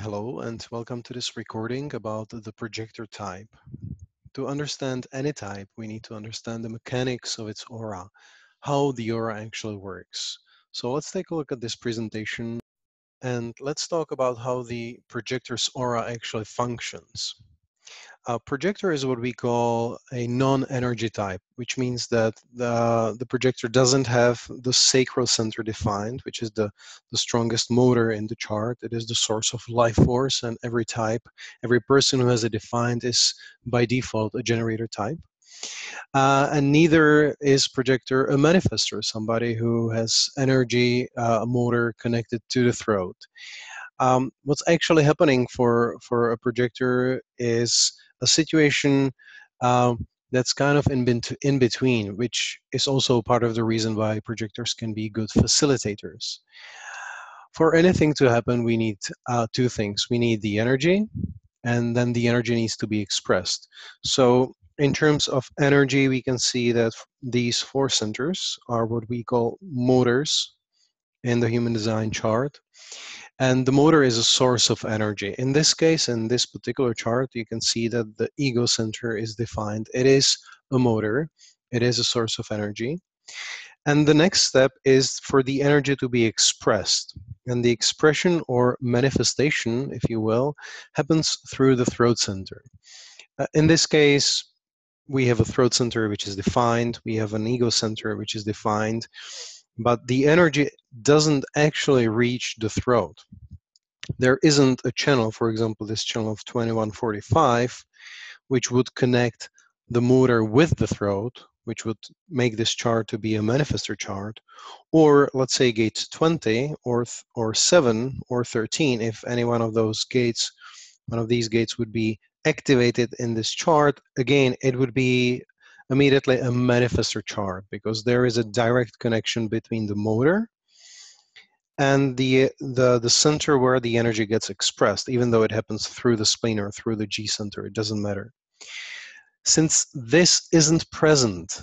Hello and welcome to this recording about the projector type. To understand any type, we need to understand the mechanics of its aura, how the aura actually works. So let's take a look at this presentation and let's talk about how the projector's aura actually functions. A projector is what we call a non-energy type, which means that the projector doesn't have the sacral center defined, which is the strongest motor in the chart. It is the source of life force, and every type, every person who has it defined is by default a generator type. And neither is projector a manifestor, somebody who has energy, a motor connected to the throat. What's actually happening for a projector is a situation that's kind of in between, which is also part of the reason why projectors can be good facilitators. For anything to happen, we need two things. We need the energy, and then the energy needs to be expressed. So in terms of energy, we can see that these four centers are what we call motors in the human design chart. And the motor is a source of energy. In this case, in this particular chart, you can see that the ego center is defined. It is a motor. It is a source of energy. And the next step is for the energy to be expressed. And the expression or manifestation, if you will, happens through the throat center. In this case, we have a throat center which is defined. We have an ego center which is defined. But the energy doesn't actually reach the throat. There isn't a channel, for example, this channel of 2145, which would connect the motor with the throat, which would make this chart to be a manifestor chart, or let's say gate 20 or 7 or 13, if any one of those gates, one of these gates would be activated in this chart, again, it would be immediately a manifestor chart because there is a direct connection between the motor and the center where the energy gets expressed, even though it happens through the spleen or through the G center, it doesn't matter. Since this isn't present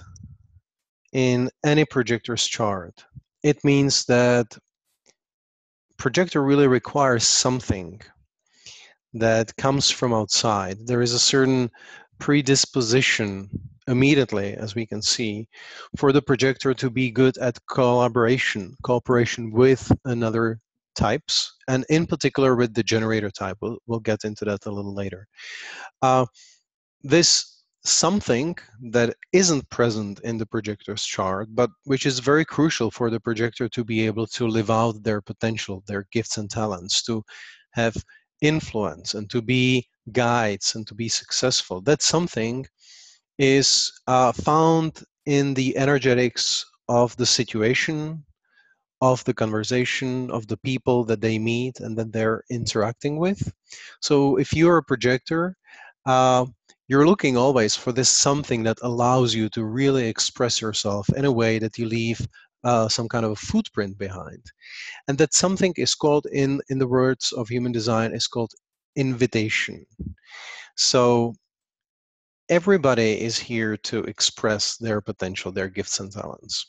in any projector's chart, it means that projector really requires something that comes from outside. There is a certain predisposition immediately, as we can see, for the projector to be good at cooperation with another types, and in particular with the generator type. We'll get into that a little later. Uh, this something that isn't present in the projector's chart, but which is very crucial for the projector to be able to live out their potential, their gifts and talents, to have influence and to be guides and to be successful. That something is found in the energetics of the situation, of the conversation, of the people that they meet and that they're interacting with. So if you're a projector, uh, you're looking always for this something that allows you to really express yourself in a way that you leave some kind of a footprint behind. And that something is called, in the words of human design, is called invitation. So everybody is here to express their potential, their gifts and talents,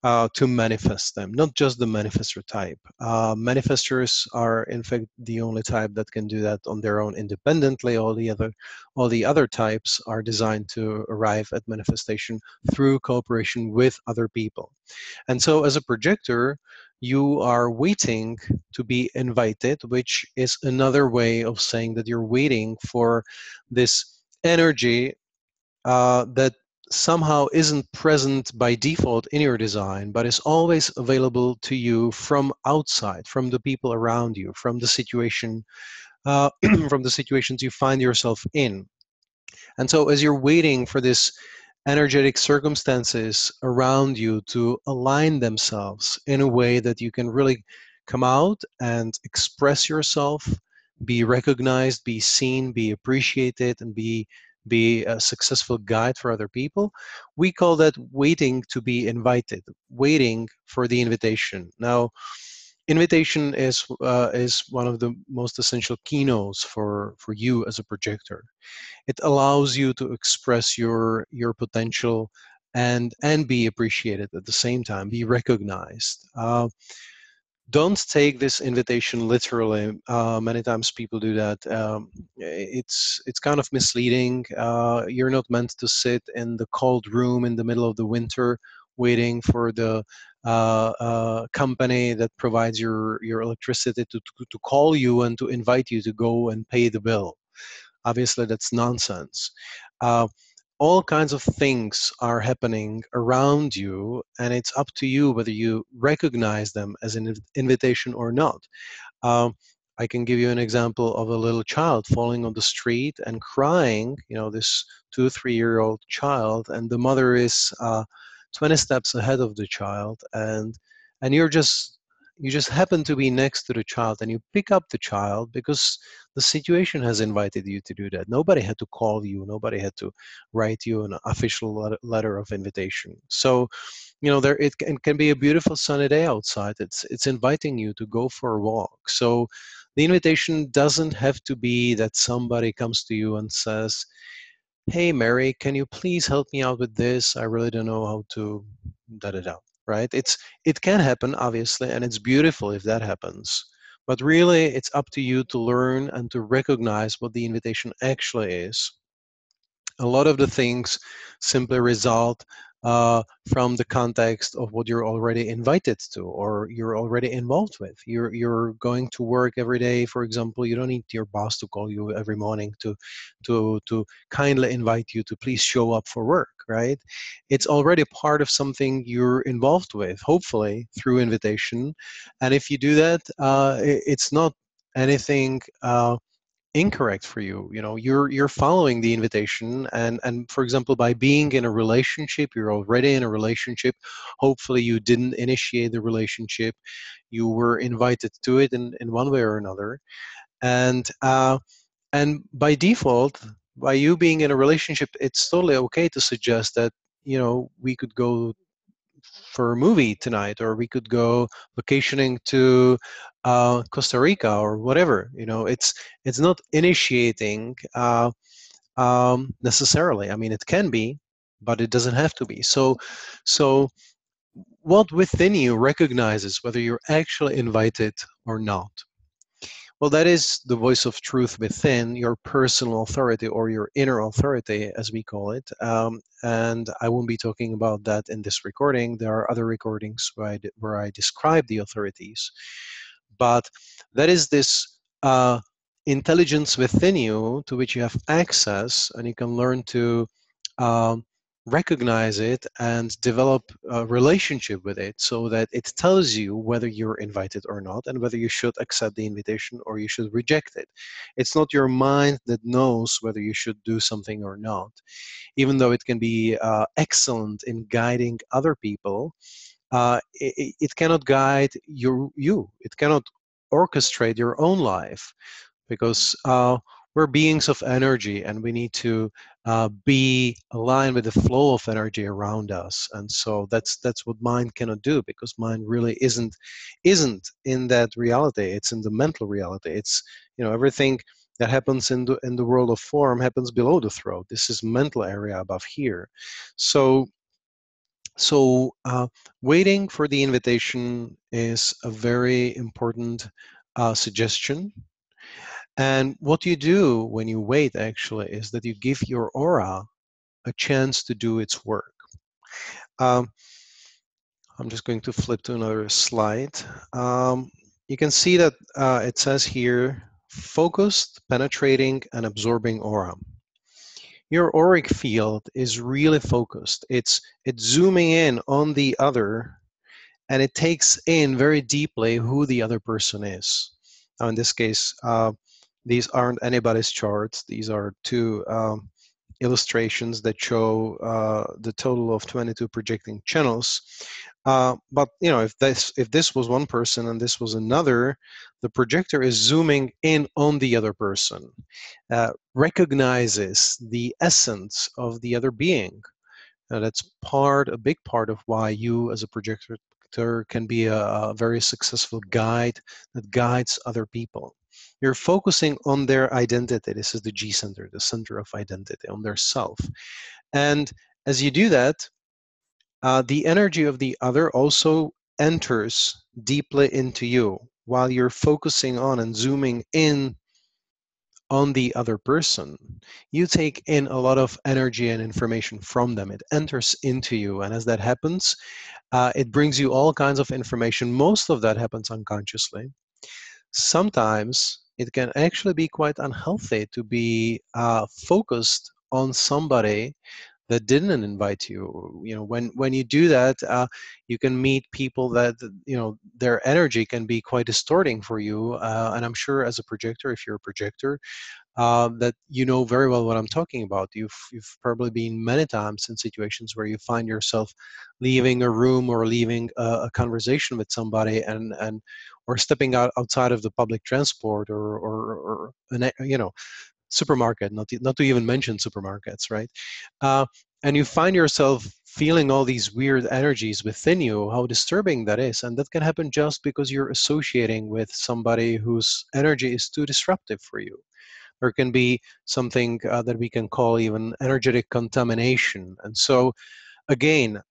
to manifest them, not just the manifestor type. Manifestors are, in fact, the only type that can do that on their own independently. All the other types are designed to arrive at manifestation through cooperation with other people. And so, as a projector, you are waiting to be invited, which is another way of saying that you're waiting for this energy that somehow isn't present by default in your design, but is always available to you from outside, from the people around you, from the situation, from the situations you find yourself in. And so, as you're waiting for this energetic circumstances around you to align themselves in a way that you can really come out and express yourself, be recognized, be seen, be appreciated, and be a successful guide for other people. We call that waiting to be invited, waiting for the invitation. Now, invitation is one of the most essential keynotes for you as a projector. It allows you to express your potential and be appreciated at the same time, be recognized. Don't take this invitation literally. Many times people do that. It's kind of misleading. You're not meant to sit in the cold room in the middle of the winter waiting for the company that provides your electricity to call you and to invite you to go and pay the bill. Obviously, that's nonsense. Uh, all kinds of things are happening around you, and it's up to you whether you recognize them as an invitation or not. Um, I can give you an example of a little child falling on the street and crying, this 2 or 3 year old child, and the mother is 20 steps ahead of the child, and you just happen to be next to the child, and you pick up the child because the situation has invited you to do that. Nobody had to call you, nobody had to write you an official letter of invitation. So there it can be a beautiful sunny day outside. It's inviting you to go for a walk. So the invitation doesn't have to be that somebody comes to you and says, hey Mary, can you please help me out with this? I really don't know how to da da da. Right? It can happen, obviously, and it's beautiful if that happens. But really, it's up to you to learn and to recognize what the invitation actually is. A lot of the things simply result from the context of what you're already invited to or you're already involved with. You're going to work every day, for example. You don't need your boss to call you every morning to kindly invite you to please show up for work, right? It's already part of something you're involved with, hopefully through invitation. And if you do that, it's not anything incorrect for you. You're following the invitation, and for example, by being in a relationship, you're already in a relationship. Hopefully you didn't initiate the relationship, you were invited to it in one way or another. And by default, by you being in a relationship, it's totally okay to suggest that we could go for a movie tonight, or we could go vacationing to Costa Rica or whatever. It's not initiating necessarily. I mean, it can be, but it doesn't have to be. So what within you recognizes whether you're actually invited or not? Well, that is the voice of truth within your personal authority, or your inner authority, as we call it. And I won't be talking about that in this recording. There are other recordings where I describe the authorities. But that is this intelligence within you to which you have access, and you can learn to um, recognize it and develop a relationship with it, so that it tells you whether you're invited or not, and whether you should accept the invitation or you should reject it. It's not your mind that knows whether you should do something or not, even though it can be excellent in guiding other people. It cannot guide you. It cannot orchestrate your own life, because we're beings of energy, and we need to be aligned with the flow of energy around us. And so that's what mind cannot do, because mind really isn't in that reality. It's in the mental reality. It's everything that happens in the world of form happens below the throat. This is mental area above here. So so waiting for the invitation is a very important suggestion. And what you do when you wait actually is that you give your aura a chance to do its work. Um, I'm just going to flip to another slide. Um, you can see that it says here, focused, penetrating, and absorbing aura. Your auric field is really focused. It's zooming in on the other, and it takes in very deeply who the other person is. Now, in this case, these aren't anybody's charts. These are two illustrations that show the total of 22 projecting channels. But if this was one person and this was another, the projector is zooming in on the other person, recognizes the essence of the other being. That's a big part of why you as a projector can be a very successful guide that guides other people. You're focusing on their identity. This is the G center, the center of identity, on their self. And as you do that, the energy of the other also enters deeply into you while you're focusing on and zooming in on the other person, you take in a lot of energy and information from them. It enters into you. And as that happens, it brings you all kinds of information. Most of that happens unconsciously. Sometimes it can actually be quite unhealthy to be focused on somebody that didn't invite you. You know, when you do that, you can meet people that, you know, their energy can be quite distorting for you. And I'm sure as a projector, if you're a projector, that you know very well what I'm talking about. You've probably been many times in situations where you find yourself leaving a room or leaving a conversation with somebody, and or stepping outside of the public transport, or you know, supermarket, not to even mention supermarkets, right? Uh, and you find yourself feeling all these weird energies within you, how disturbing that is. And that can happen just because you're associating with somebody whose energy is too disruptive for you. There can be something that we can call even energetic contamination. And so, again,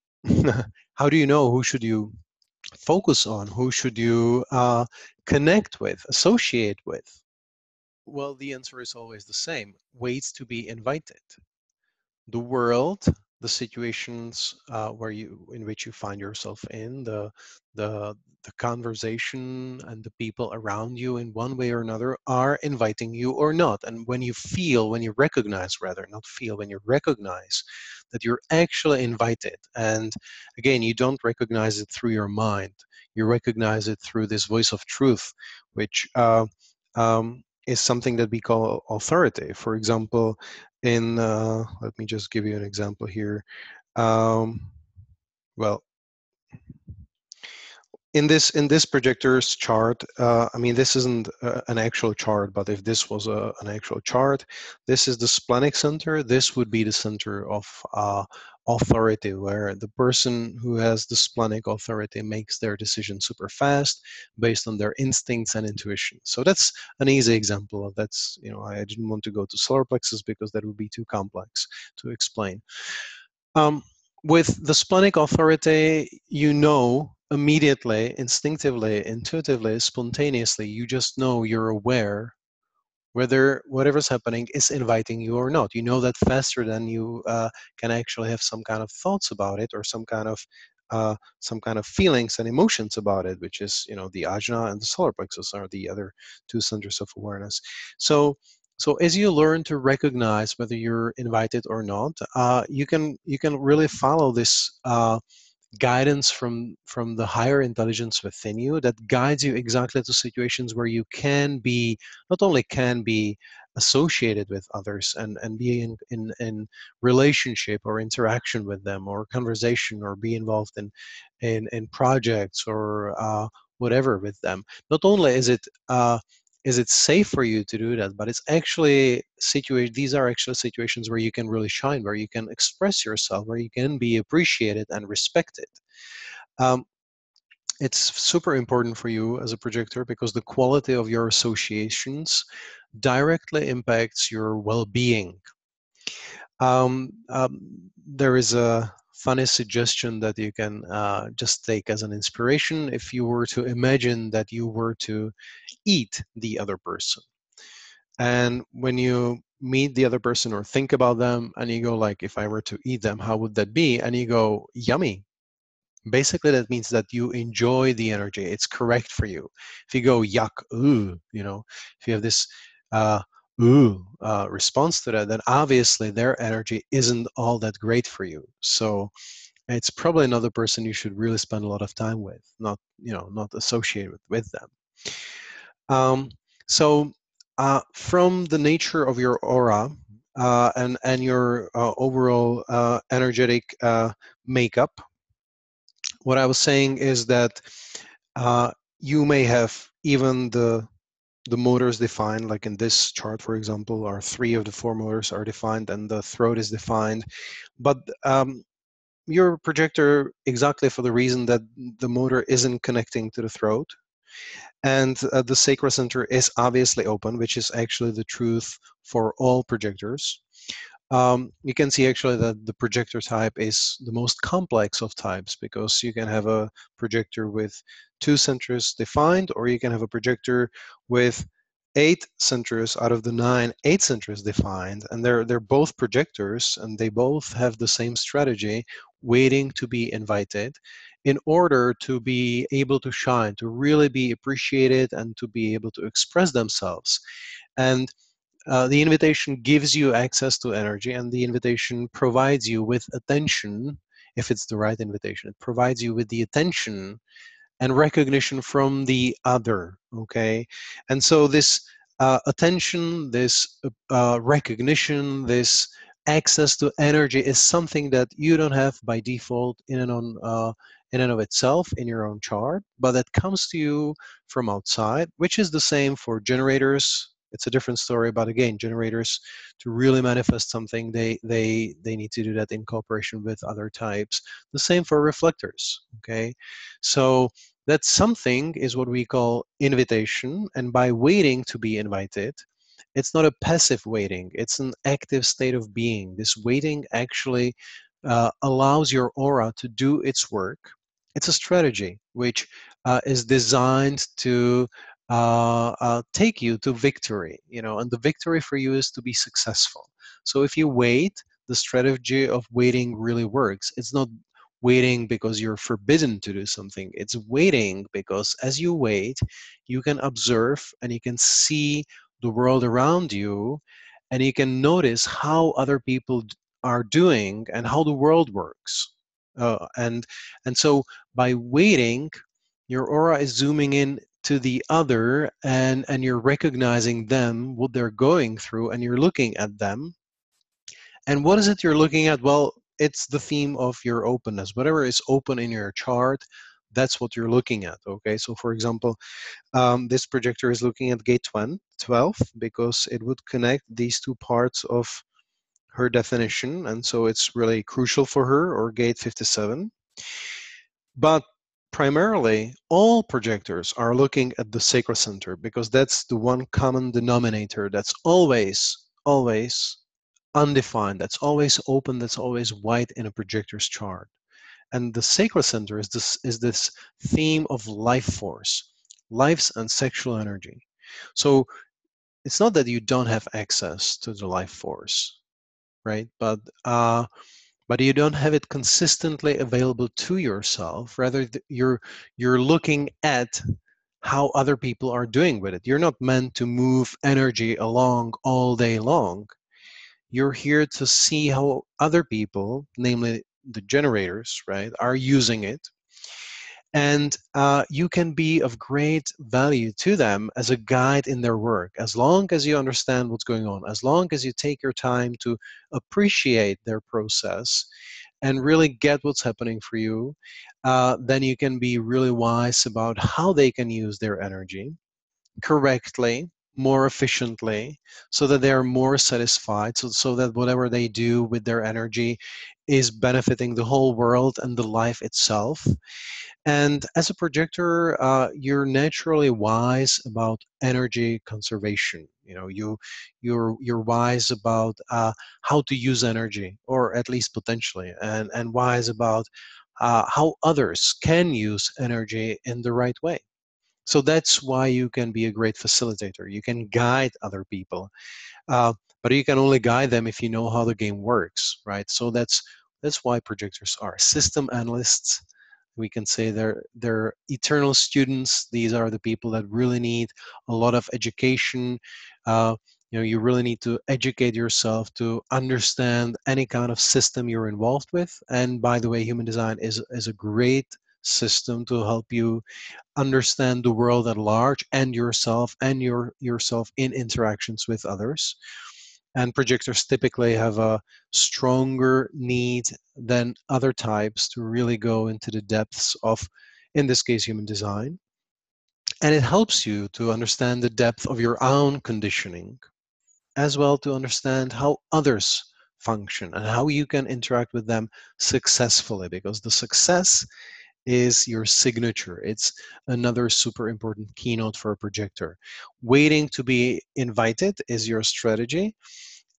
how do you know who should you focus on? Who should you connect with, associate with? Well, the answer is always the same. Wait to be invited. The world, the situations where you in which you find yourself in, the the conversation and the people around you in one way or another are inviting you or not. And when you recognize, rather, not feel, when you recognize that you're actually invited, and again, you don't recognize it through your mind, you recognize it through this voice of truth, which is something that we call authority. For example, in let me just give you an example here. Um, well, in this projector's chart, I mean, this isn't an actual chart, but if this was an actual chart, this is the splenic center. This would be the center of authority, where the person who has the splenic authority makes their decision super fast based on their instincts and intuition. So that's an easy example of that's, you know, I didn't want to go to solar plexus because that would be too complex to explain. Um, with the splenic authority, you know immediately, instinctively, intuitively, spontaneously, you just know, you're aware whether whatever's happening is inviting you or not. You know that faster than you can actually have some kind of thoughts about it, or some kind of feelings and emotions about it, which is, you know, the ajna and the solar plexus are the other two centers of awareness. So as you learn to recognize whether you're invited or not, you can really follow this guidance from the higher intelligence within you that guides you exactly to situations where you can be, not only can be, associated with others, and be in relationship or interaction with them, or conversation, or be involved in projects, or whatever with them. Not only is it safe for you to do that, but it's actually these are actually situations where you can really shine, where you can express yourself, where you can be appreciated and respected. um, it's super important for you as a projector, because the quality of your associations directly impacts your well-being. There is a funny suggestion that you can just take as an inspiration. If you were to imagine that you were to eat the other person, and when you meet the other person or think about them, and you go like, if I were to eat them, how would that be? And you go, yummy. Basically, that means that you enjoy the energy. It's correct for you. If you go, yuck, ooh, you know, if you have this uh, response to that, then obviously their energy isn't all that great for you. So it's probably another person you should really spend a lot of time with, not, you know, not associate with them. Um, so from the nature of your aura and your overall energetic makeup, what I was saying is that uh, you may have even the motors defined, like in this chart, for example, are 3 of the 4 motors are defined, and the throat is defined. But your projector, exactly for the reason that the motor isn't connecting to the throat, and the sacral center is obviously open, which is actually the truth for all projectors. you can see actually that the projector type is the most complex of types, because you can have a projector with 2 centers defined, or you can have a projector with 8 centers out of the 8 centers defined, and they're both projectors, and they both have the same strategy, waiting to be invited in order to be able to shine, to really be appreciated, and to be able to express themselves. And the invitation gives you access to energy, and the invitation provides you with attention. If it's the right invitation, it provides you with the attention and recognition from the other. Okay, and so this attention, this recognition, this access to energy is something that you don't have by default in and of itself in your own chart, but that comes to you from outside, which is the same for generators. It's a different story, but again, generators, to really manifest something, they need to do that in cooperation with other types. The same for reflectors. Okay, so that something is what we call invitation, and by waiting to be invited, it's not a passive waiting, it's an active state of being. This waiting actually allows your aura to do its work. It's a strategy which is designed to take you to victory, and the victory for you is to be successful. So if you wait, the strategy of waiting really works. It's not waiting because you're forbidden to do something. It's waiting because as you wait, you can observe and you can see the world around you, and you can notice how other people are doing and how the world works. And so by waiting, your aura is zooming in to the other, and you're recognizing them, what they're going through, and you're looking at them. And what is it you're looking at? Well, it's the theme of your openness. Whatever is open in your chart, that's what you're looking at. Okay, so for example, this projector is looking at gate 12 because it would connect these two parts of her definition, and so it's really crucial for her, or gate 57. But primarily, all projectors are looking at the sacral center because that's the one common denominator that's always undefined, that's always open, that's always white in a projector's chart. And the sacral center is this theme of life force, life's and sexual energy. So it's not that you don't have access to the life force, right? But you don't have it consistently available to yourself. Rather, you're looking at how other people are doing with it. You're not meant to move energy along all day long. You're here to see how other people, namely the generators, right, are using it. And you can be of great value to them as a guide in their work, as long as you understand what's going on, as long as you take your time to appreciate their process and really get what's happening for you. Then you can be really wise about how they can use their energy correctly, more efficiently, so that they are more satisfied, so that whatever they do with their energy is benefiting the whole world and the life itself. And as a projector, you're naturally wise about energy conservation. You're wise about how to use energy, or at least potentially, and wise about how others can use energy in the right way. So that's why you can be a great facilitator. You can guide other people, uh, but you can only guide them if you know how the game works, right? So that's why projectors are system analysts. We can say they're eternal students. These are the people that really need a lot of education. You really need to educate yourself to understand any kind of system you're involved with. And by the way, human design is a great system to help you understand the world at large, and yourself, and yourself in interactions with others. And projectors typically have a stronger need than other types to really go into the depths of, in this case, human design. And it helps you to understand the depth of your own conditioning, as well to understand how others function and how you can interact with them successfully, because the success is your signature. It's another super important keynote for a projector. Waiting to be invited is your strategy,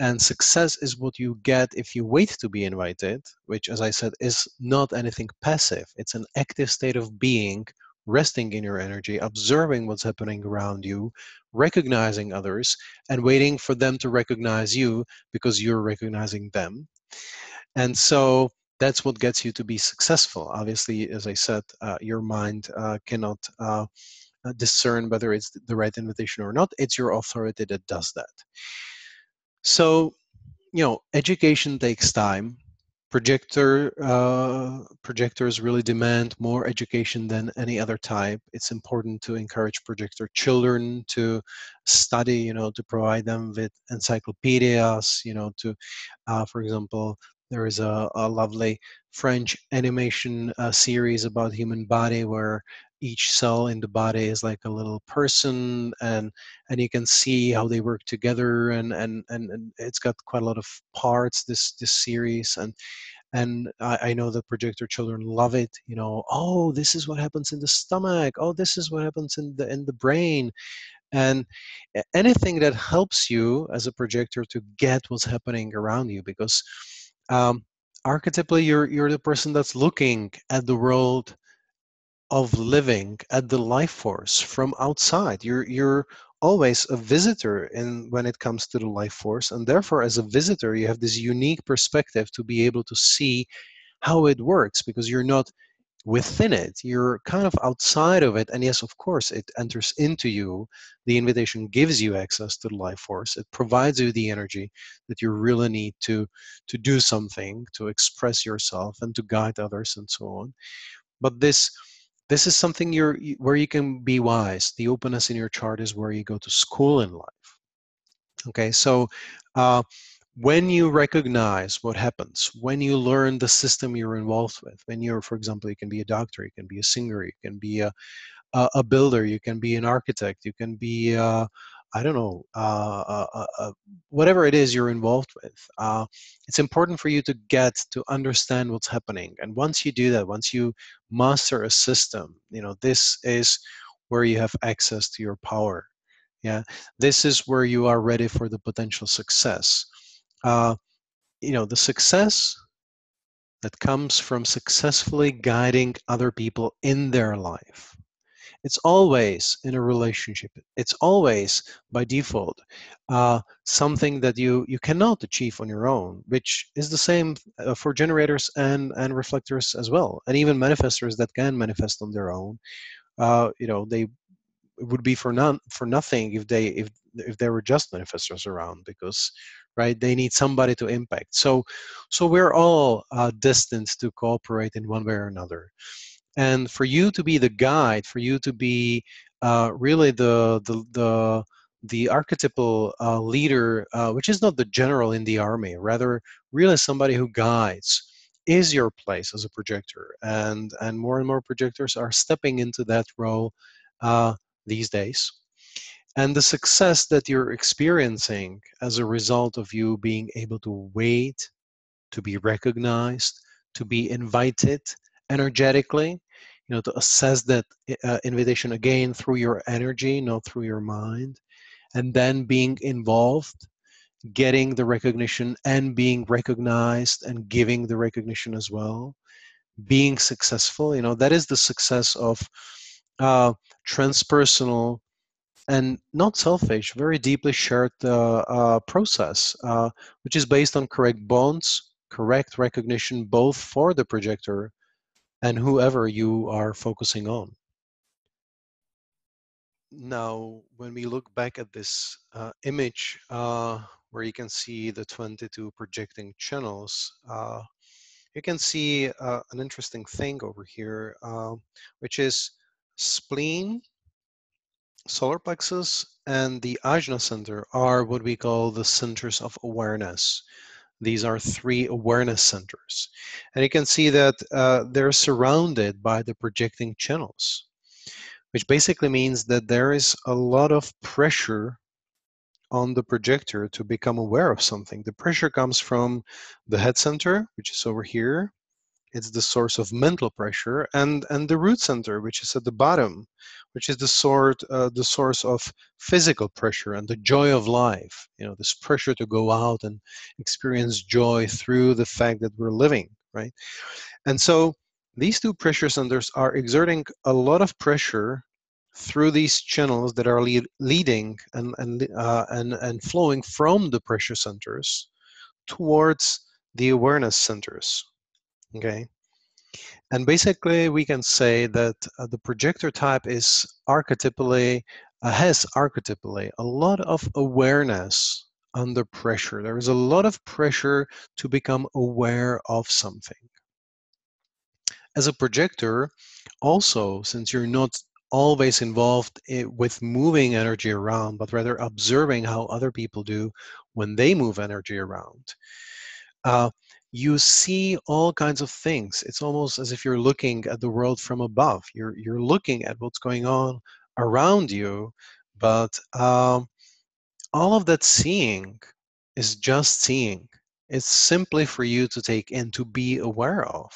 And success is what you get if you wait to be invited, which, as I said, is not anything passive. It's an active state of being, resting in your energy, observing what's happening around you, recognizing others, and waiting for them to recognize you because you're recognizing them. And so that's what gets you to be successful. Obviously, as I said, your mind cannot discern whether it's the right invitation or not. It's your authority that does that. So, education takes time. Projectors really demand more education than any other type. It's important to encourage projector children to study, to provide them with encyclopedias, to, for example, there is a lovely French animation series about human body where each cell in the body is like a little person, and you can see how they work together, and it's got quite a lot of parts, this series. And I know the projector children love it. Oh, this is what happens in the stomach. Oh, this is what happens in the brain. And anything that helps you as a projector to get what's happening around you, because um, archetypally you're the person that's looking at the world of living, at the life force from outside. You're always a visitor in when it comes to the life force, and therefore as a visitor you have this unique perspective to be able to see how it works, because you're not within it, you're kind of outside of it. And yes, of course, it enters into you. The invitation gives you access to the life force. It provides you the energy that you really need to do something, to express yourself and to guide others and so on. But this is something where you can be wise. The openness in your chart is where you go to school in life. Okay, so uh, when you recognize what happens, when you learn the system you're involved with, when you're, for example, you can be a doctor, you can be a singer, you can be a builder, you can be an architect, you can be, I don't know, whatever it is you're involved with. It's important for you to get to understand what's happening. And once you do that, once you master a system, this is where you have access to your power. Yeah, this is where you are ready for the potential success. Uh, the success that comes from successfully guiding other people in their life. It's always in a relationship. It's always by default something that you cannot achieve on your own, which is the same for generators and reflectors as well, and even manifestors that can manifest on their own. They it would be for nothing if there were just manifestors around, because right, they need somebody to impact. So we're all destined to cooperate in one way or another. And for you to be the guide, for you to be really the archetypal leader, which is not the general in the army, rather really somebody who guides, is your place as a projector. And more projectors are stepping into that role uh, these days. And the success that you're experiencing as a result of you being able to wait, to be recognized, to be invited energetically, to assess that invitation again through your energy, not through your mind, and then being involved, getting the recognition and being recognized and giving the recognition as well, being successful. That is the success of transpersonal and not selfish, very deeply shared process, which is based on correct bonds, correct recognition, both for the projector and whoever you are focusing on. Now, when we look back at this image, where you can see the 22 projecting channels, you can see an interesting thing over here, which is spleen, solar plexus, and the ajna center are what we call the centers of awareness. These are three awareness centers. And you can see that they're surrounded by the projecting channels, which basically means that there is a lot of pressure on the projector to become aware of something. The pressure comes from the head center, which is over here it's the source of mental pressure, and the root center, which is at the bottom, which is the source of physical pressure and the joy of life. This pressure to go out and experience joy through the fact that we're living, right? And so these two pressure centers are exerting a lot of pressure through these channels that are leading and flowing from the pressure centers towards the awareness centers. Okay, and basically we can say that the projector type is archetypally has archetypally a lot of awareness under pressure. There is a lot of pressure to become aware of something. As a projector, also, since you're not always involved with moving energy around, but rather observing how other people do when they move energy around, uh, you see all kinds of things. It's almost as if you're looking at the world from above. You're looking at what's going on around you, but all of that seeing is just seeing. It's simply for you to take in, to be aware of.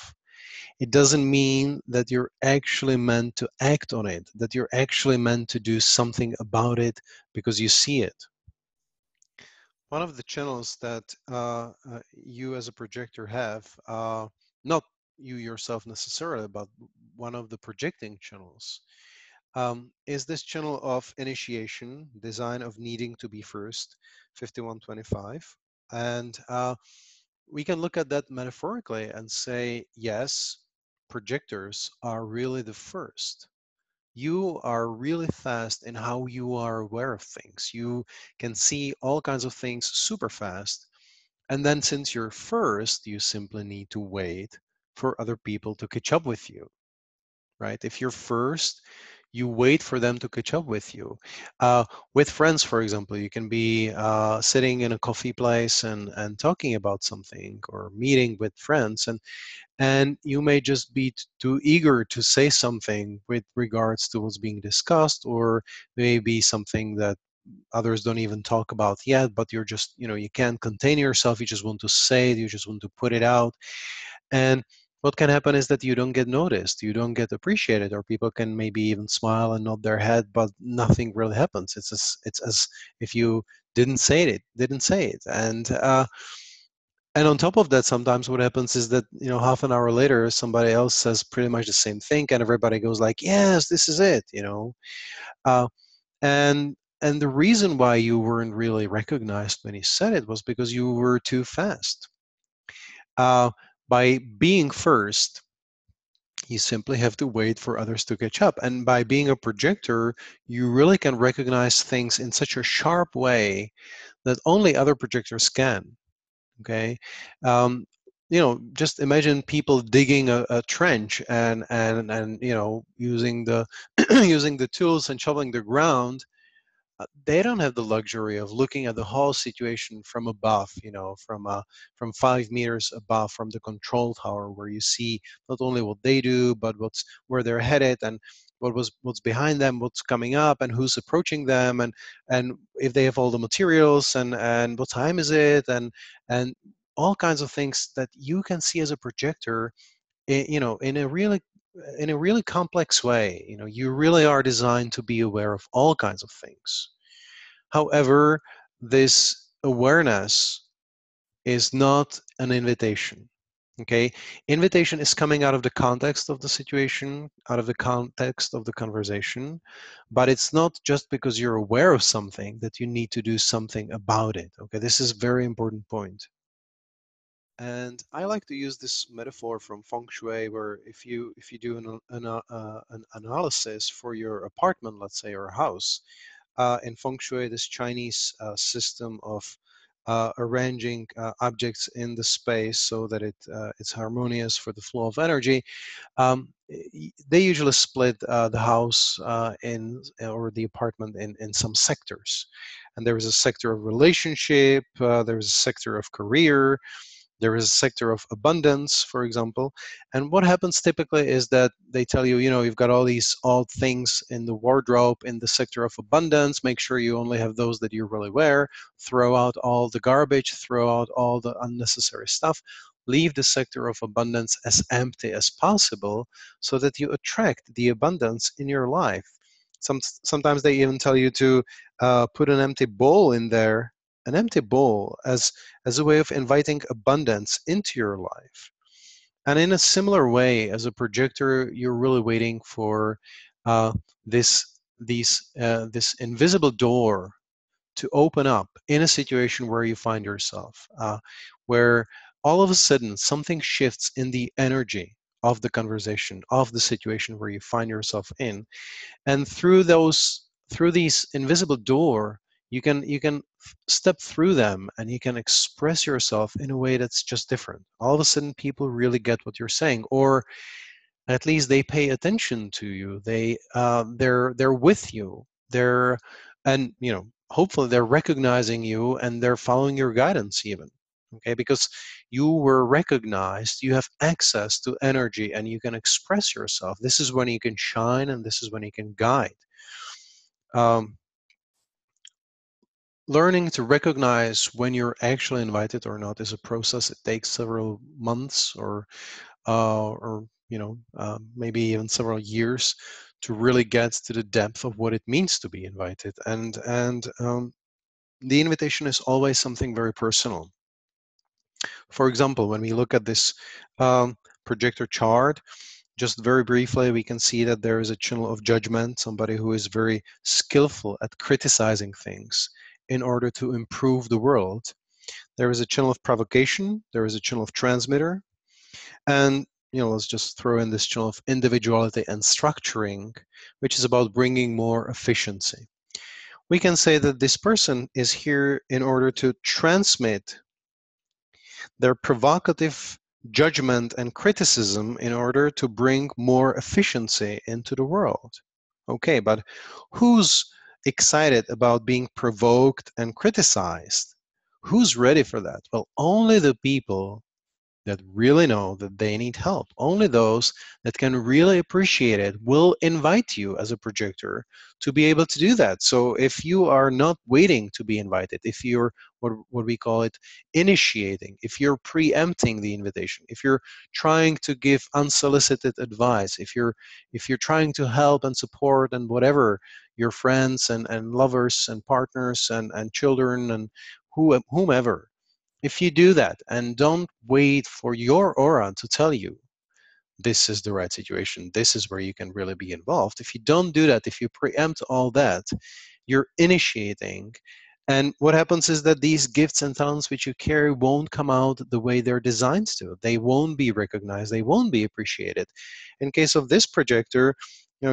It doesn't mean that you're actually meant to act on it, that you're actually meant to do something about it because you see it. One of the channels that you as a projector have, not you yourself necessarily, but one of the projecting channels, is this channel of initiation, design of needing to be first, 5125. And we can look at that metaphorically and say, yes, projectors are really the first. You are really fast in how you are aware of things. You can see all kinds of things super fast. And then since you're first, you simply need to wait for other people to catch up with you, right? If you're first, you wait for them to catch up with you. With friends, for example, you can be sitting in a coffee place and talking about something, or meeting with friends, and you may just be too eager to say something with regards to what's being discussed, or maybe something that others don't even talk about yet, but you're just, you can't contain yourself. You just want to say it, you just want to put it out. And what can happen is that you don't get noticed, you don't get appreciated, or people can maybe even smile and nod their head, but nothing really happens. It's as if you didn't say it. And on top of that, sometimes what happens is that, half an hour later, somebody else says pretty much the same thing, and everybody goes like, "Yes, this is it." Uh, and the reason why you weren't really recognized when he said it was because you were too fast. By being first, you simply have to wait for others to catch up. And by being a projector, you really can recognize things in such a sharp way that only other projectors can. Okay, just imagine people digging a trench and using the using the tools and shoveling the ground. They don't have the luxury of looking at the whole situation from above, from 5 meters above, from the control tower, where you see not only what they do, but where they're headed, and what's behind them, what's coming up, and who's approaching them, and if they have all the materials, and what time is it, and all kinds of things that you can see as a projector, in a really complex way. You really are designed to be aware of all kinds of things. However, this awareness is not an invitation. Okay, invitation is coming out of the context of the situation, out of the context of the conversation, but it's not just because you're aware of something that you need to do something about it. Okay, this is a very important point. And I like to use this metaphor from feng shui, where if you do an analysis for your apartment, let's say, or a house, in feng shui, this Chinese system of arranging objects in the space so that it's harmonious for the flow of energy. They usually split the house or the apartment in some sectors, and there is a sector of relationship, there is a sector of career, there is a sector of abundance, for example. And what happens typically is that they tell you, you've got all these old things in the wardrobe in the sector of abundance. Make sure you only have those that you really wear. Throw out all the garbage, throw out all the unnecessary stuff. leave the sector of abundance as empty as possible so that you attract the abundance in your life. Sometimes they even tell you to put an empty bowl in there, an empty bowl as a way of inviting abundance into your life. And in a similar way, as a projector, you're really waiting for uh, this invisible door to open up in a situation where you find yourself, where all of a sudden something shifts in the energy of the conversation, of the situation where you find yourself in, and through these invisible door, you can step through them and you can express yourself in a way that's just different. All of a sudden people really get what you're saying, or at least they pay attention to you. They're with you. They're and hopefully they're recognizing you and they're following your guidance even. Okay, because you were recognized, you have access to energy and you can express yourself. This is when you can shine and this is when you can guide. um, Learning to recognize when you're actually invited or not is a process. It takes several months or maybe even several years to really get to the depth of what it means to be invited. And the invitation is always something very personal. For example, when we look at this projector chart, just very briefly, we can see that there is a channel of judgment, somebody who is very skillful at criticizing things in order to improve the world. There is a channel of provocation, there is a channel of transmitter, and let's just throw in this channel of individuality and structuring, which is about bringing more efficiency. We can say that this person is here in order to transmit their provocative judgment and criticism in order to bring more efficiency into the world. Okay, but who's excited about being provoked and criticized? Who's ready for that? Well, only the people that really know that they need help. Only those that can really appreciate it will invite you as a projector to be able to do that. So if you are not waiting to be invited, if you're what we call it initiating, if you're preempting the invitation, if you're trying to give unsolicited advice, if you're trying to help and support and whatever your friends and lovers and partners and children and whomever, if you do that and don't wait for your aura to tell you this is the right situation, this is where you can really be involved, if you don't do that, if you preempt all that, you're initiating. And what happens is that these gifts and talents which you carry won't come out the way they're designed to. They won't be recognized, they won't be appreciated. In case of this projector,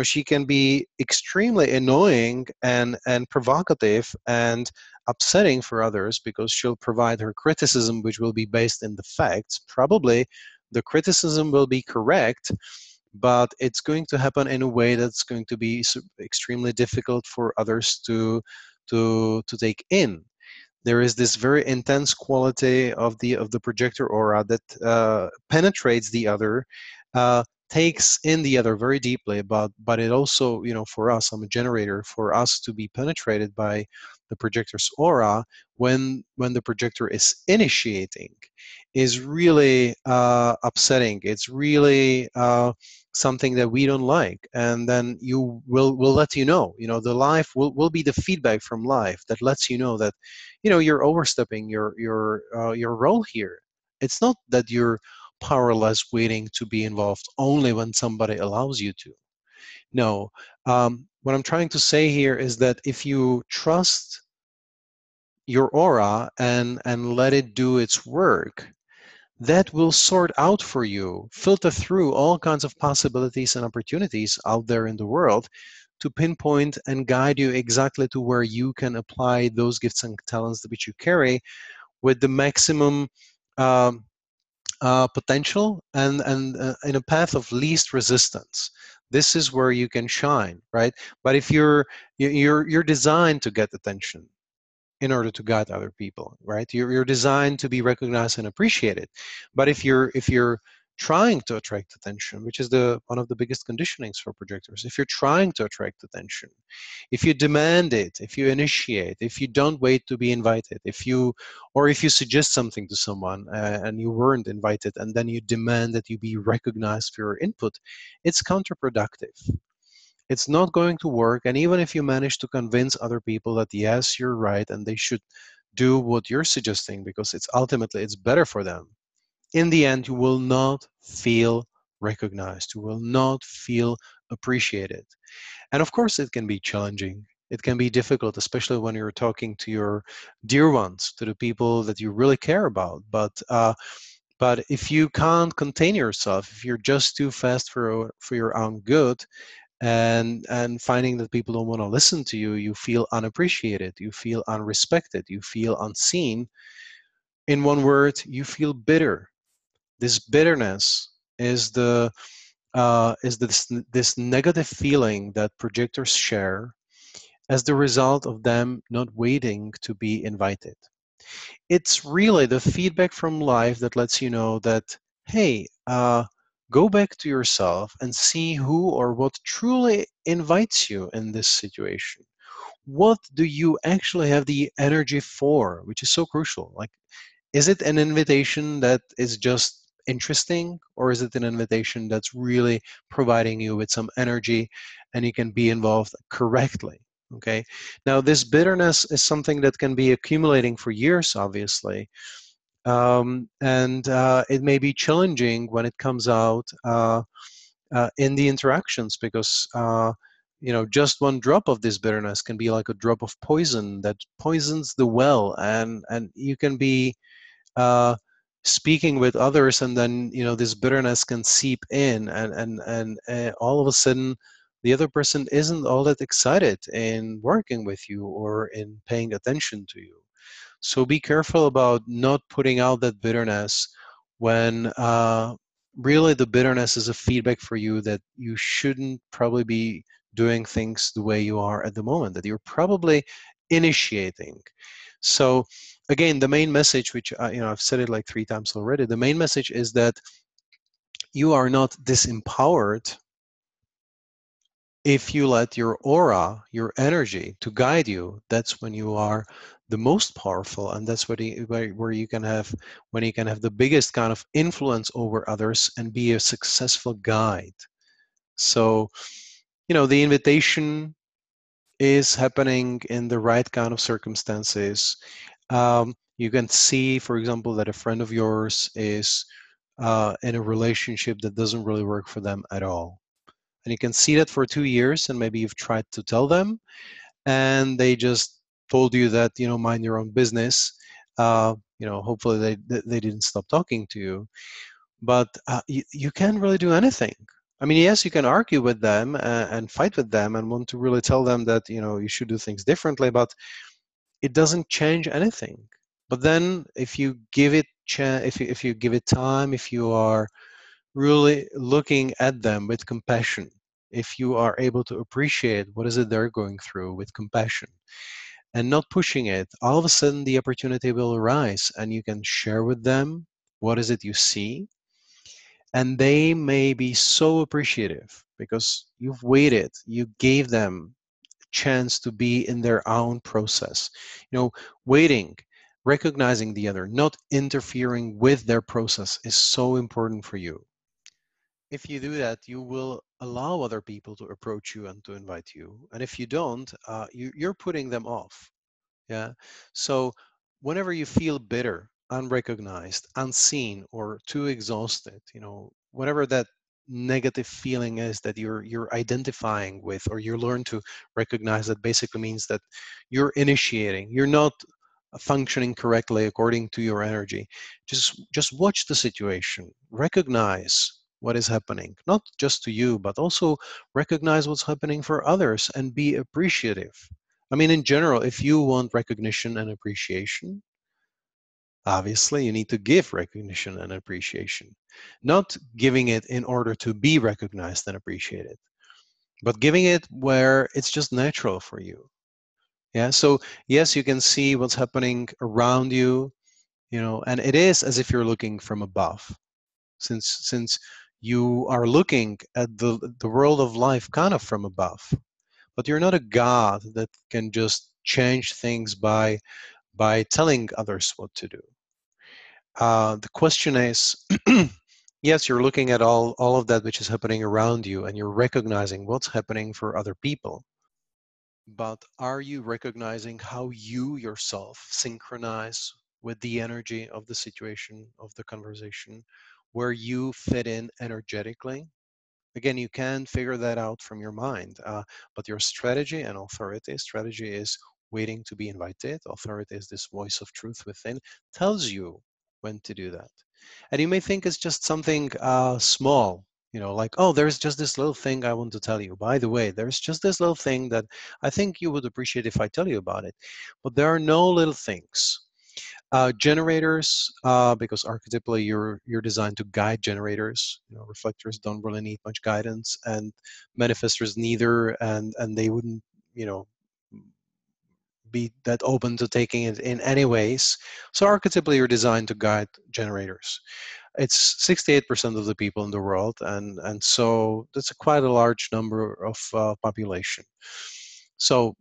she can be extremely annoying and provocative and upsetting for others because she'll provide her criticism which will be based in the facts. Probably the criticism will be correct, but it's going to happen in a way that's going to be extremely difficult for others to take in. There is this very intense quality of the projector aura that penetrates the other, takes in the other very deeply. But it also, for us, I'm a generator. For us to be penetrated by the projector's aura when the projector is initiating, is really upsetting. It's really something that we don't like, and then you will let you know. The life will be the feedback from life that lets you know that you're overstepping your role here. It's not that you're powerless waiting to be involved only when somebody allows you to. No. What I'm trying to say here is that if you trust your aura and let it do its work, that will sort out for you, filter through all kinds of possibilities and opportunities out there in the world to pinpoint and guide you exactly to where you can apply those gifts and talents which you carry with the maximum um, potential and in a path of least resistance. This is where you can shine, right? But if you're designed to get attention in order to guide other people, right? You're designed to be recognized and appreciated. But if you're trying to attract attention, which is the one of the biggest conditionings for projectors, if you're trying to attract attention, if you demand it, if you initiate, if you don't wait to be invited, if you suggest something to someone and you weren't invited, and then you demand that you be recognized for your input, it's counterproductive. It's not going to work. And even if you manage to convince other people that yes, you're right and they should do what you're suggesting because it's better for them, in the end you will not feel recognized, you will not feel appreciated. And of course it can be challenging, it can be difficult, especially when you're talking to your dear ones, to the people that you really care about. But if you can't contain yourself, if you're just too fast for your own good, and finding that people don't want to listen to you, you feel unappreciated, you feel unrespected, you feel unseen. In one word, you feel bitter. This bitterness is this negative feeling that projectors share as the result of them not waiting to be invited. It's really the feedback from life that lets you know that, hey, go back to yourself and see who or what truly invites you in this situation. What do you actually have the energy for, which is so crucial? Like, is it an invitation that is just interesting, or is it an invitation that's really providing you with some energy and you can be involved correctly? Okay. Now, this bitterness is something that can be accumulating for years, obviously. And it may be challenging when it comes out in the interactions because just one drop of this bitterness can be like a drop of poison that poisons the well, and you can be uh, speaking with others, and then this bitterness can seep in, and all of a sudden the other person isn't all that excited in working with you or in paying attention to you. So be careful about not putting out that bitterness when really the bitterness is a feedback for you that you shouldn't probably be doing things the way you are at the moment, that you're probably initiating. So again, the main message, which I've said it like 3 times already, the main message is that you are not disempowered if you let your aura, your energy to guide you. That's when you are the most powerful, and that's where you can have, when you can have the biggest kind of influence over others and be a successful guide. So the invitation is happening in the right kind of circumstances. You can see, for example, that a friend of yours is in a relationship that doesn't really work for them at all. And you can see that for 2 years, and maybe you've tried to tell them, and they just told you that, mind your own business. Hopefully they didn't stop talking to you. But you can't really do anything. I mean, yes, you can argue with them and fight with them and want to really tell them that, you should do things differently, but it doesn't change anything. But then if you give it if you give it time, if you are really looking at them with compassion, if you are able to appreciate what is it they're going through with compassion and not pushing it, all of a sudden the opportunity will arise and you can share with them what is it you see. And they may be so appreciative because you've waited, you gave them chance to be in their own process. Waiting, recognizing the other, not interfering with their process is so important for you. If you do that, you will allow other people to approach you and to invite you. And if you don't, you're putting them off. Yeah. So whenever you feel bitter, unrecognized, unseen, or too exhausted, whatever that negative feeling is that you're identifying with, or you learn to recognize, that basically means that you're initiating, you're not functioning correctly according to your energy. Just watch the situation, recognize what is happening, not just to you, but also recognize what's happening for others and be appreciative. I mean, in general, if you want recognition and appreciation, obviously you need to give recognition and appreciation, not giving it in order to be recognized and appreciated, but giving it where it's just natural for you. Yeah. So yes, you can see what's happening around you, and it is as if you're looking from above. since you are looking at the world of life kind of from above. But you're not a god that can just change things by telling others what to do. The question is, yes, you're looking at all of that which is happening around you, and you're recognizing what's happening for other people. But are you recognizing how you yourself synchronize with the energy of the situation, of the conversation, where you fit in energetically? Again, you can figure that out from your mind, but your strategy and authority, strategy is waiting to be invited. Authority is this voice of truth within, tells you when to do that. And you may think it's just something small, like, oh, there's just this little thing I want to tell you. By the way, there's just this little thing that I think you would appreciate if I tell you about it. But there are no little things. Generators, because archetypally you're designed to guide generators. Reflectors don't really need much guidance, and manifestors neither, and they wouldn't, you know, be that open to taking it in any ways. So archetypally, you're designed to guide generators. It's 68% of the people in the world, and so that's quite a large number of population. So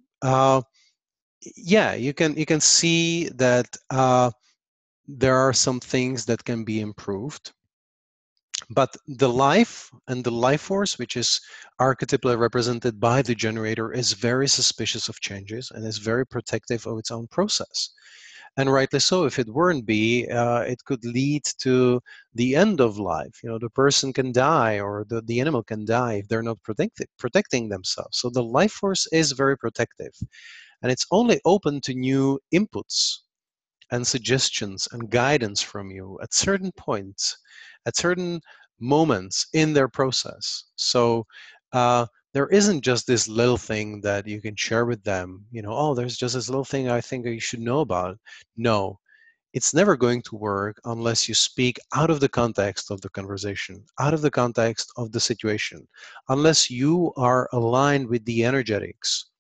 yeah, you can see that. There are some things that can be improved, but the life and the life force, which is archetypally represented by the generator, is very suspicious of changes and is very protective of its own process. And rightly so. If it weren't be, it could lead to the end of life. The person can die, or the animal can die if they're not protecting themselves. So the life force is very protective, and it's only open to new inputs and suggestions and guidance from you at certain points, at certain moments in their process. So there isn't just this little thing that you can share with them, oh, there's just this little thing I think you should know about. No, it's never going to work unless you speak out of the context of the conversation, out of the context of the situation, unless you are aligned with the energetics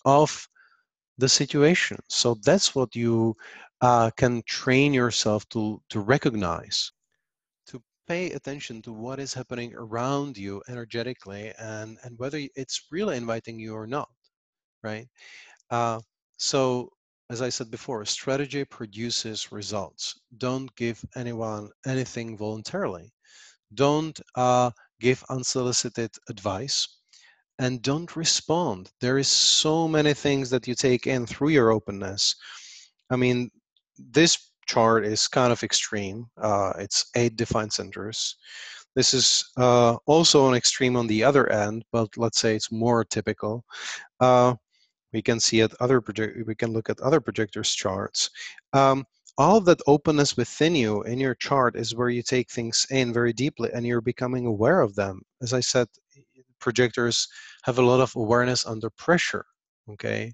of the situation. So that's what you can train yourself to recognize, to pay attention to what is happening around you energetically, and whether it's really inviting you or not, right? Uh, so as I said before, strategy produces results. Don't give anyone anything voluntarily. Don't give unsolicited advice, and don't respond. There is so many things that you take in through your openness. I mean, this chart is kind of extreme. It's 8 defined centers. This is also an extreme on the other end, but let's say it's more typical. Uh, we can see at we can look at other projectors charts. All of that openness within you in your chart is where you take things in very deeply, and you're becoming aware of them. As I said, projectors have a lot of awareness under pressure. Okay,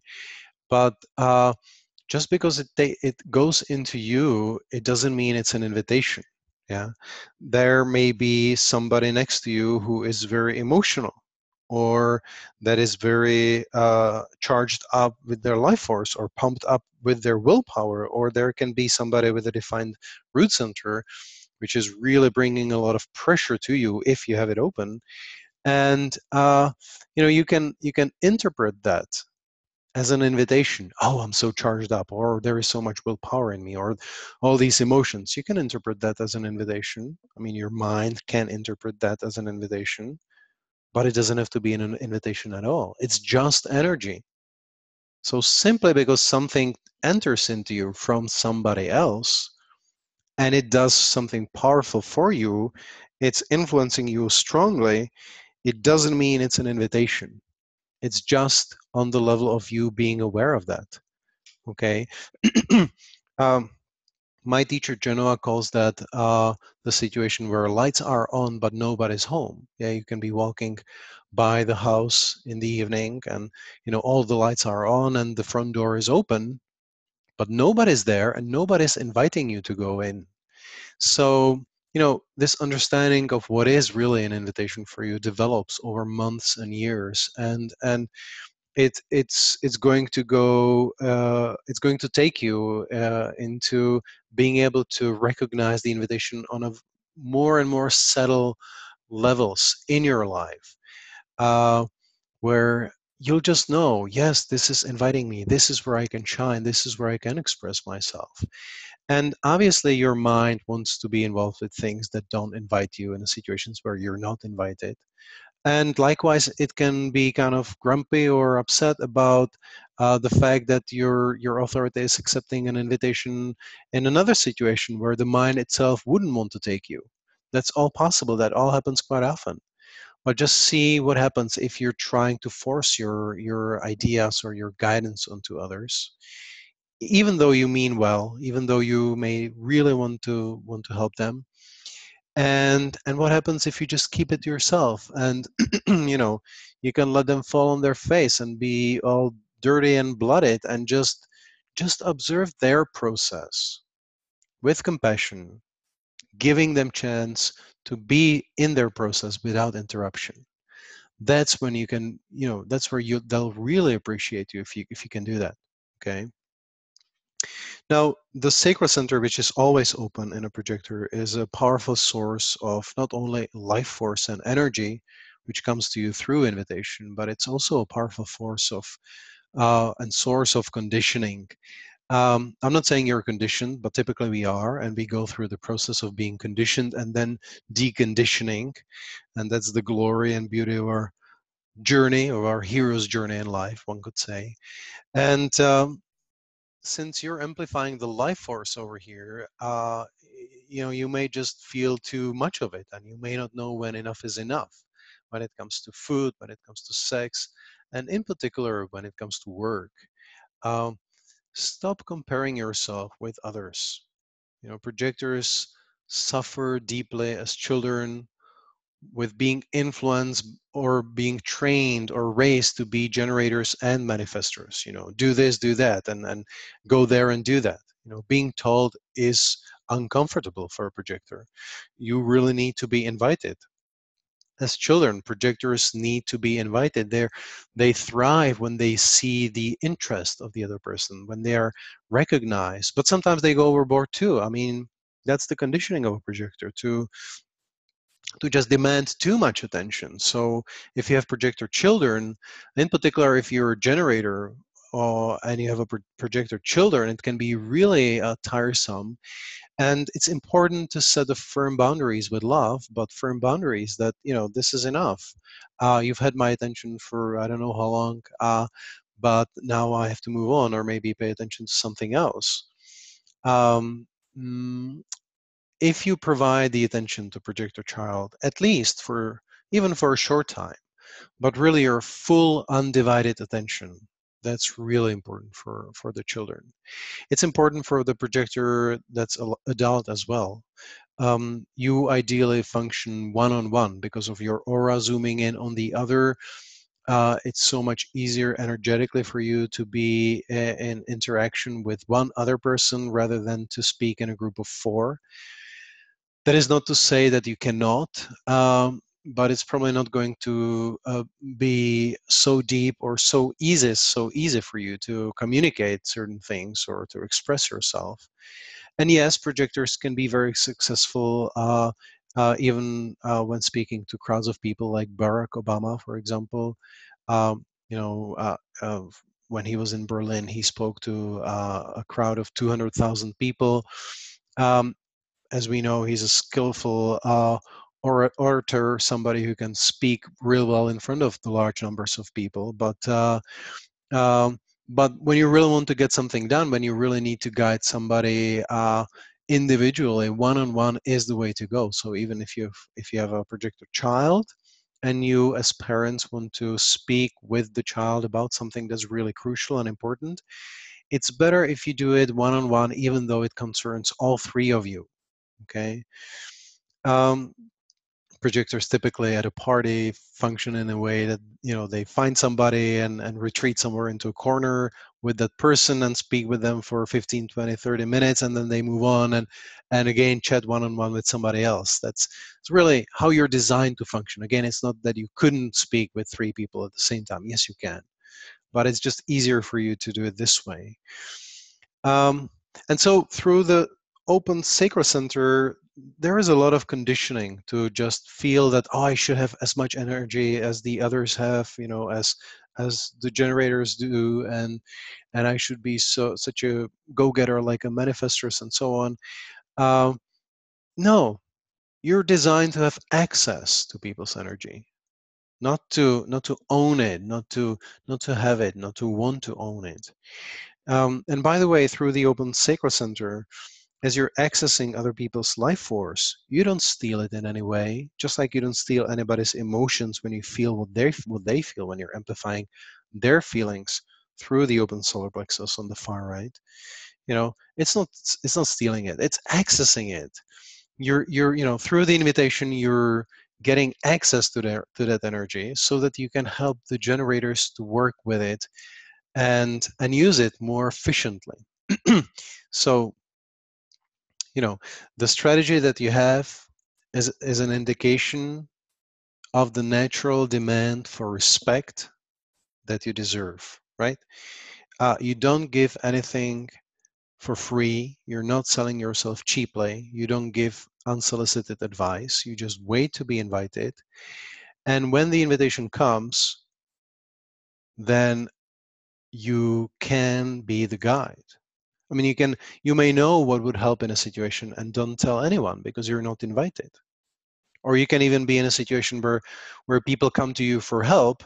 but just because it goes into you, it doesn't mean it's an invitation. Yeah, there may be somebody next to you who is very emotional, or that is very charged up with their life force, or pumped up with their willpower, or there can be somebody with a defined root center, which is really bringing a lot of pressure to you if you have it open. And you can interpret that as an invitation. Oh, I'm so charged up, or there is so much willpower in me, or all these emotions. You can interpret that as an invitation. I mean, your mind can interpret that as an invitation, but it doesn't have to be an invitation at all. It's just energy. So simply because something enters into you from somebody else and it does something powerful for you, it's influencing you strongly, it doesn't mean it's an invitation. It's just on the level of you being aware of that. Okay. um, my teacher Genoa calls that the situation where lights are on but nobody's home. Yeah, you can be walking by the house in the evening, and all the lights are on and the front door is open, but nobody's there and nobody's inviting you to go in. So this understanding of what is really an invitation for you develops over months and years, and it's going to go it's going to take you into being able to recognize the invitation on a more and more subtle levels in your life, uh, where you'll just know, yes, this is inviting me. This is where I can shine. This is where I can express myself. And obviously, your mind wants to be involved with things that don't invite you in the situations where you're not invited. And likewise, it can be kind of grumpy or upset about the fact that your authority is accepting an invitation in another situation where the mind itself wouldn't want to take you. That's all possible. That all happens quite often. But just see what happens if you're trying to force your ideas or your guidance onto others, even though you mean well, even though you may really want to help them. And what happens if you just keep it to yourself, and you can let them fall on their face and be all dirty and blooded, and just observe their process with compassion, giving them chance to be in their process without interruption. That's when you can, that's where they'll really appreciate you if you can do that. Okay. Now, the sacral center, which is always open in a projector, is a powerful source of not only life force and energy, which comes to you through invitation, but it's also a powerful force of and source of conditioning. I'm not saying you're conditioned, but typically we are, and we go through the process of being conditioned and then deconditioning, and that's the glory and beauty of our journey, of our hero's journey in life, one could say. And since you're amplifying the life force over here, you may just feel too much of it, and you may not know when enough is enough, when it comes to food, when it comes to sex, and in particular when it comes to work. Um, Stop comparing yourself with others. Projectors suffer deeply as children with being influenced or being trained or raised to be generators and manifestors. Do this, do that, and go there and do that. Being told is uncomfortable for a projector. You really need to be invited. As children, projectors need to be invited. They thrive when they see the interest of the other person, when they are recognized. But sometimes they go overboard too. I mean, that's the conditioning of a projector, to just demand too much attention. So if you have projector children, in particular, if you're a generator and you have a projector children, it can be really tiresome. And it's important to set the firm boundaries with love, but firm boundaries that, this is enough. You've had my attention for I don't know how long, but now I have to move on, or maybe pay attention to something else. Um, mm, if you provide the attention to project your child, at least for even for a short time, but really your full undivided attention, that's really important for the children. It's important for the projector that's adult as well. You ideally function one-on-one because of your aura zooming in on the other. It's so much easier energetically for you to be in interaction with one other person rather than to speak in a group of four. That is not to say that you cannot, but it's probably not going to be so deep or so easy for you to communicate certain things or to express yourself. And yes, projectors can be very successful, even when speaking to crowds of people, like Barack Obama, for example. You know, when he was in Berlin, he spoke to a crowd of 200,000 people. Um, as we know, he's a skillful orator, somebody who can speak real well in front of the large numbers of people. Um, but when you really want to get something done, when you really need to guide somebody individually, one-on-one is the way to go. So even if you have a projected child, and you as parents want to speak with the child about something that's really crucial and important, it's better if you do it one-on-one, even though it concerns all three of you. Okay. Um, Projectors typically at a party function in a way that, they find somebody and retreat somewhere into a corner with that person and speak with them for 15, 20, 30 minutes, and then they move on and again chat one-on-one with somebody else. It's really how you're designed to function. Again, it's not that you couldn't speak with three people at the same time. Yes, you can, but it's just easier for you to do it this way. um, and so through the open sacral center, there is a lot of conditioning to just feel that, oh, I should have as much energy as the others have, as the generators do, and I should be such a go-getter like a manifestor and so on. Um, no, you're designed to have access to people's energy, not to own it, not to have it, not to want to own it. And by the way, through the Open Sacred Center, as you're accessing other people's life force, you don't steal it in any way. Just like you don't steal anybody's emotions when you feel what they feel when you're amplifying their feelings through the open solar plexus on the far right. It's not stealing it. It's accessing it. You're through the invitation, you're getting access to that energy so that you can help the generators to work with it and use it more efficiently. So the strategy that you have is an indication of the natural demand for respect that you deserve, right? You don't give anything for free. You're not selling yourself cheaply. You don't give unsolicited advice. You just wait to be invited. And when the invitation comes, then you can be the guide. I mean, you may know what would help in a situation and don't tell anyone because you're not invited. Or you can even be in a situation where people come to you for help,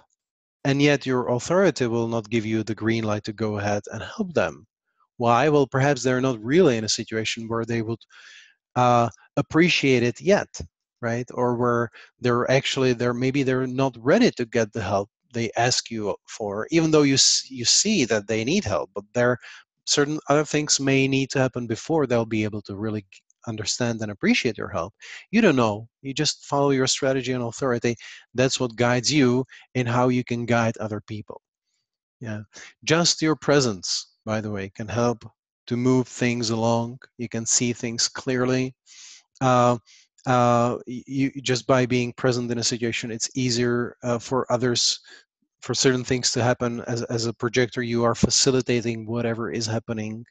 and yet your authority will not give you the green light to go ahead and help them. Why? Well, perhaps they're not really in a situation where they would appreciate it yet, right? Or where maybe they're not ready to get the help they ask you for, even though you see that they need help, but there certain other things may need to happen before they'll be able to really understand and appreciate your help. You don't know. You just follow your strategy and authority. That's what guides you in how you can guide other people. Yeah. Just your presence, by the way, can help to move things along. You can see things clearly. uh, you just by being present in a situation, it's easier for others, for certain things to happen. As a projector, you are facilitating whatever is happening.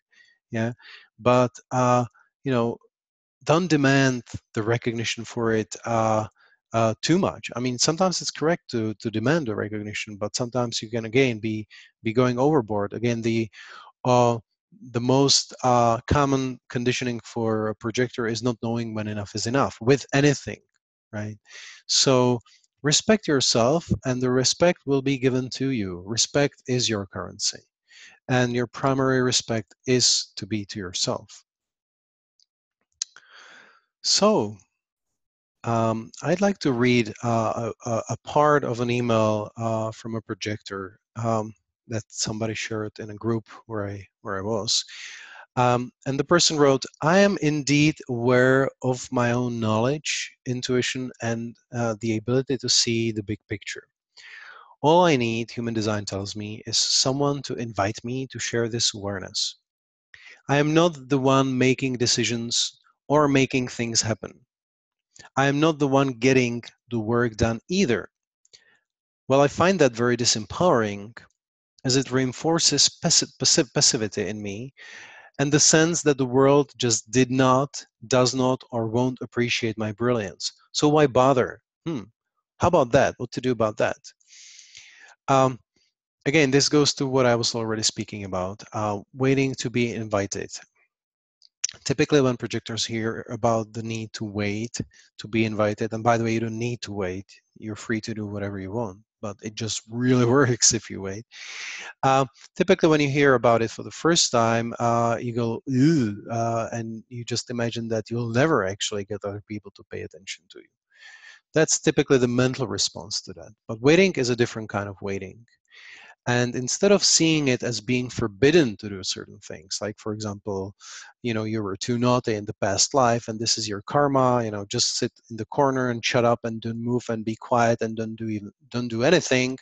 Yeah. But you know don't demand the recognition for it too much. I mean, sometimes it's correct to demand the recognition, but sometimes you can again be going overboard. Again, uh, the most common conditioning for a projector is not knowing when enough is enough with anything, right? So respect yourself, and the respect will be given to you. Respect is your currency, and your primary respect is to be to yourself. So I'd like to read a part of an email from a projector that somebody shared in a group where I was. And the person wrote, "I am indeed aware of my own knowledge, intuition, and the ability to see the big picture. All I need, human design tells me, is someone to invite me to share this awareness. I am not the one making decisions or making things happen. I am not the one getting the work done either. Well, I find that very disempowering, as it reinforces passivity in me and the sense that the world just did not, does not, or won't appreciate my brilliance. So why bother? How about that? What to do about that?" Um, Again, this goes to what I was already speaking about, waiting to be invited. Typically, when projectors hear about the need to wait to be invited, and by the way, you don't need to wait, you're free to do whatever you want, but it just really works if you wait. Typically, when you hear about it for the first time, you go, "Ew," and you just imagine that you'll never actually get other people to pay attention to you. That's typically the mental response to that. But waiting is a different kind of waiting. And instead of seeing it as being forbidden to do certain things, like, for example, you were too naughty in the past life and this is your karma, just sit in the corner and shut up and don't move and be quiet and don't do anything,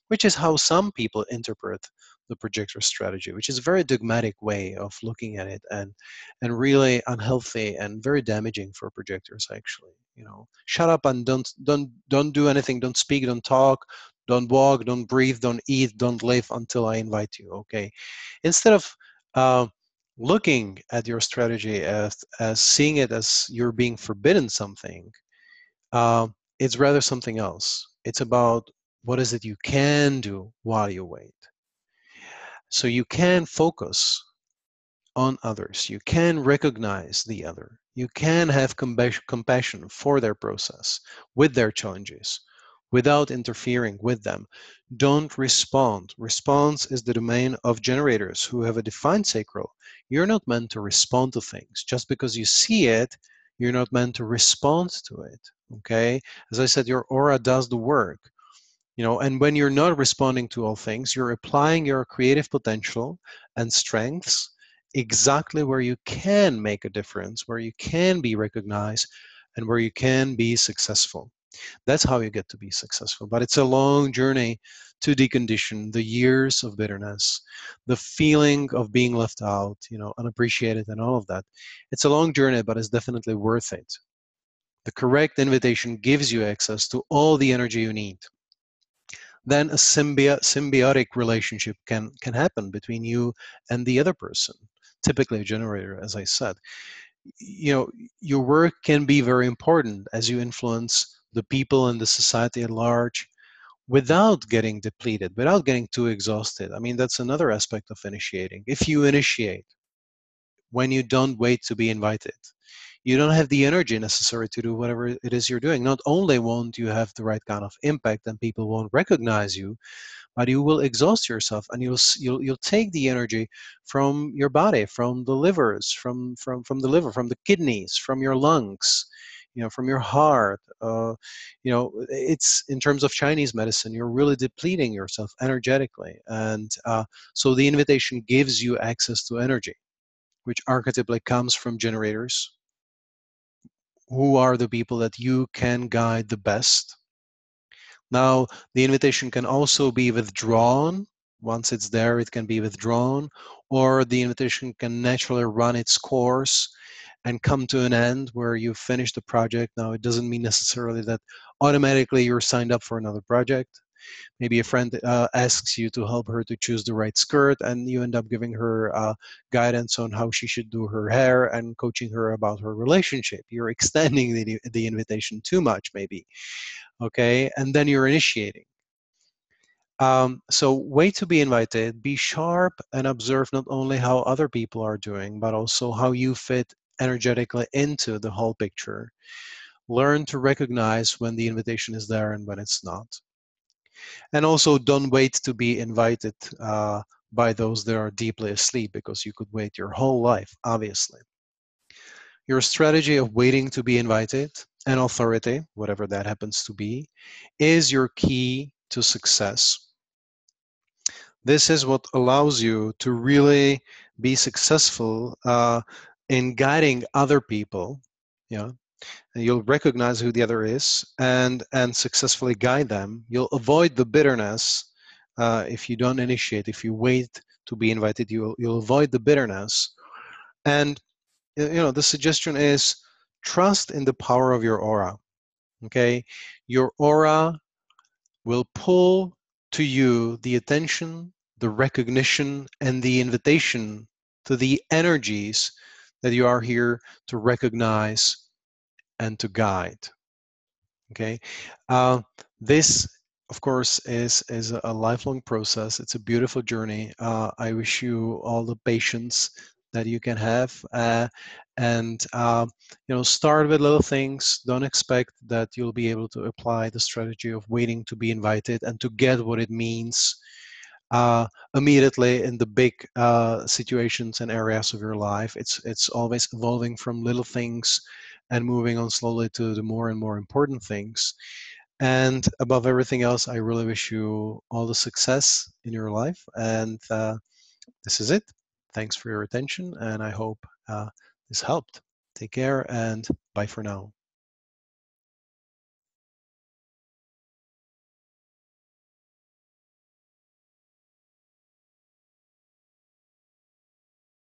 which is how some people interpret the projector strategy, which is a very dogmatic way of looking at it, and really unhealthy and very damaging for projectors actually. Shut up and don't do anything, don't speak, don't talk, don't walk, don't breathe, don't eat, don't live until I invite you. Okay. Instead of uh, looking at your strategy as seeing it as you're being forbidden something, uh, it's rather something else. It's about what is it you can do while you wait. So you can focus on others. You can recognize the other. You can have compassion for their process, with their challenges, without interfering with them. Don't respond. Response is the domain of generators who have a defined sacral. You're not meant to respond to things. Just because you see it, you're not meant to respond to it. Okay? As I said, your aura does the work. And when you're not responding to all things, you're applying your creative potential and strengths exactly where you can make a difference, where you can be recognized, and where you can be successful. That's how you get to be successful. But it's a long journey to decondition the years of bitterness, the feeling of being left out, unappreciated, and all of that. It's a long journey, but it's definitely worth it. The correct invitation gives you access to all the energy you need. Then a symbiotic relationship can happen between you and the other person, typically a generator, as I said. Your work can be very important as you influence the people and the society at large without getting depleted, without getting too exhausted. I mean, that's another aspect of initiating. If you initiate when you don't wait to be invited, you don't have the energy necessary to do whatever it is you're doing. Not only won't you have the right kind of impact and people won't recognize you, but you will exhaust yourself, and you'll take the energy from your body, from the livers, from the liver, from the kidneys, from your lungs, from your heart. It's in terms of Chinese medicine, you're really depleting yourself energetically, and so the invitation gives you access to energy, which archetypally comes from generators, who are the people that you can guide the best. Now, the invitation can also be withdrawn. Once it's there, it can be withdrawn, or the invitation can naturally run its course and come to an end where you finish the project. Now, it doesn't mean necessarily that automatically you're signed up for another project. Maybe a friend asks you to help her to choose the right skirt, and you end up giving her guidance on how she should do her hair and coaching her about her relationship. You're extending the invitation too much, maybe. Okay, and then you're initiating. So wait to be invited, be sharp, and observe not only how other people are doing, but also how you fit energetically into the whole picture. Learn to recognize when the invitation is there and when it's not. And also don't wait to be invited by those that are deeply asleep, because you could wait your whole life, obviously. Your strategy of waiting to be invited and authority, whatever that happens to be, is your key to success. This is what allows you to really be successful in guiding other people. Yeah, and you'll recognize who the other is and successfully guide them. You'll avoid the bitterness if you don't initiate. If you wait to be invited, you'll avoid the bitterness. And the suggestion is trust in the power of your aura. Okay, your aura will pull to you the attention, the recognition, and the invitation to the energies that you are here to recognize and to guide. Okay, this, of course, is a lifelong process. It's a beautiful journey. I wish you all the patience that you can have, and start with little things. Don't expect that you'll be able to apply the strategy of waiting to be invited and to get what it means immediately in the big situations and areas of your life. It's always evolving from little things and moving on slowly to the more and more important things. And above everything else, I really wish you all the success in your life. And this is it. Thanks for your attention, and I hope this helped. Take care, and bye for now.